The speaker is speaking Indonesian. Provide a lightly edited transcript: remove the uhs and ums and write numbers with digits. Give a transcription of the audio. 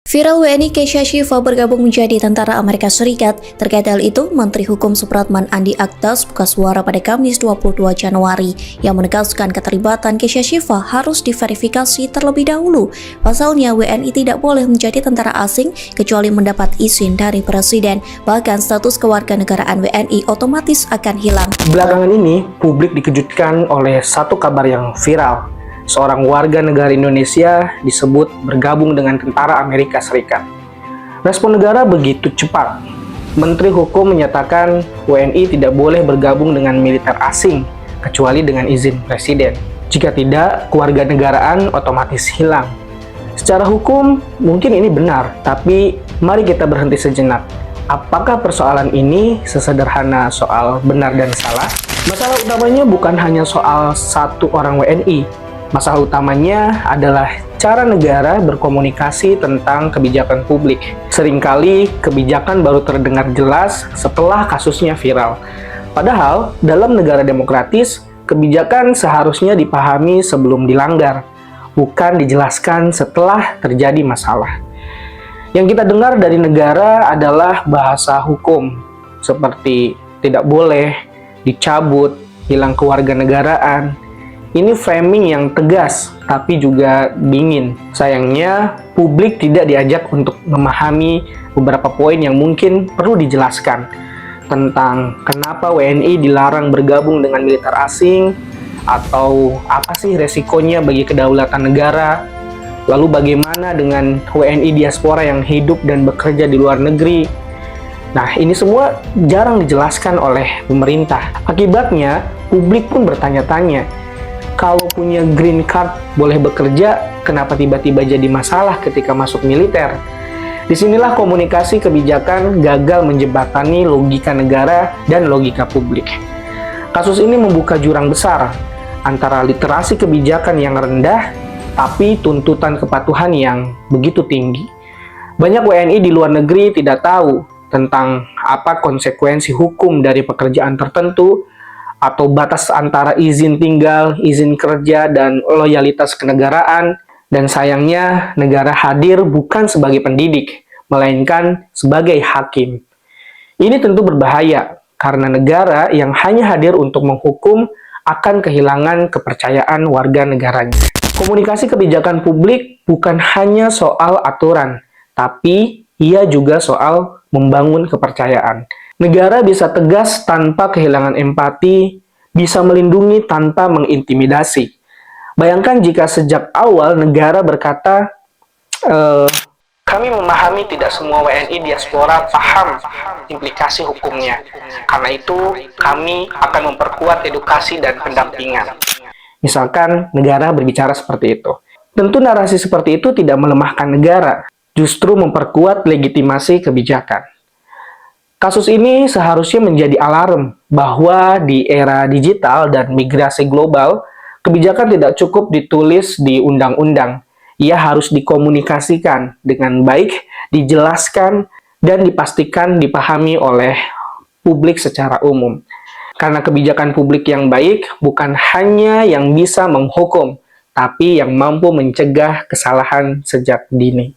Viral WNI Keisha Shiva bergabung menjadi tentara Amerika Serikat. Terkait hal itu, Menteri Hukum Supratman Andi Aktas buka suara pada Kamis 22 Januari yang menegaskan keterlibatan Keisha Shiva harus diverifikasi terlebih dahulu. Pasalnya, WNI tidak boleh menjadi tentara asing kecuali mendapat izin dari Presiden. Bahkan status kewarganegaraan WNI otomatis akan hilang. Belakangan ini, publik dikejutkan oleh satu kabar yang viral. Seorang warga negara Indonesia disebut bergabung dengan tentara Amerika Serikat. Respon negara begitu cepat. Menteri Hukum menyatakan WNI tidak boleh bergabung dengan militer asing kecuali dengan izin Presiden. Jika tidak, kewarganegaraan otomatis hilang. Secara hukum, mungkin ini benar, tapi mari kita berhenti sejenak. Apakah persoalan ini sesederhana soal benar dan salah? Masalah utamanya bukan hanya soal satu orang WNI. Masalah utamanya adalah cara negara berkomunikasi tentang kebijakan publik. Seringkali kebijakan baru terdengar jelas setelah kasusnya viral. Padahal, dalam negara demokratis, kebijakan seharusnya dipahami sebelum dilanggar, bukan dijelaskan setelah terjadi masalah. Yang kita dengar dari negara adalah bahasa hukum, seperti tidak boleh, dicabut, hilang kewarganegaraan. Ini framing yang tegas, tapi juga dingin. Sayangnya, publik tidak diajak untuk memahami beberapa poin yang mungkin perlu dijelaskan tentang kenapa WNI dilarang bergabung dengan militer asing, atau apa sih resikonya bagi kedaulatan negara, lalu bagaimana dengan WNI diaspora yang hidup dan bekerja di luar negeri. Nah, ini semua jarang dijelaskan oleh pemerintah. Akibatnya, publik pun bertanya-tanya, kalau punya green card boleh bekerja, kenapa tiba-tiba jadi masalah ketika masuk militer? Disinilah komunikasi kebijakan gagal menjembatani logika negara dan logika publik. Kasus ini membuka jurang besar antara literasi kebijakan yang rendah, tapi tuntutan kepatuhan yang begitu tinggi. Banyak WNI di luar negeri tidak tahu tentang apa konsekuensi hukum dari pekerjaan tertentu, atau batas antara izin tinggal, izin kerja, dan loyalitas kenegaraan. Dan sayangnya, negara hadir bukan sebagai pendidik, melainkan sebagai hakim. Ini tentu berbahaya, karena negara yang hanya hadir untuk menghukum akan kehilangan kepercayaan warga negaranya. Komunikasi kebijakan publik bukan hanya soal aturan, tapi ia juga soal membangun kepercayaan. Negara bisa tegas tanpa kehilangan empati, bisa melindungi tanpa mengintimidasi. Bayangkan jika sejak awal negara berkata, kami memahami tidak semua WNI diaspora paham implikasi hukumnya. Karena itu, kami akan memperkuat edukasi dan pendampingan. Misalkan negara berbicara seperti itu. Tentu narasi seperti itu tidak melemahkan negara, justru memperkuat legitimasi kebijakan. Kasus ini seharusnya menjadi alarm bahwa di era digital dan migrasi global, kebijakan tidak cukup ditulis di undang-undang. Ia harus dikomunikasikan dengan baik, dijelaskan, dan dipastikan dipahami oleh publik secara umum. Karena kebijakan publik yang baik bukan hanya yang bisa menghukum, tapi yang mampu mencegah kesalahan sejak dini.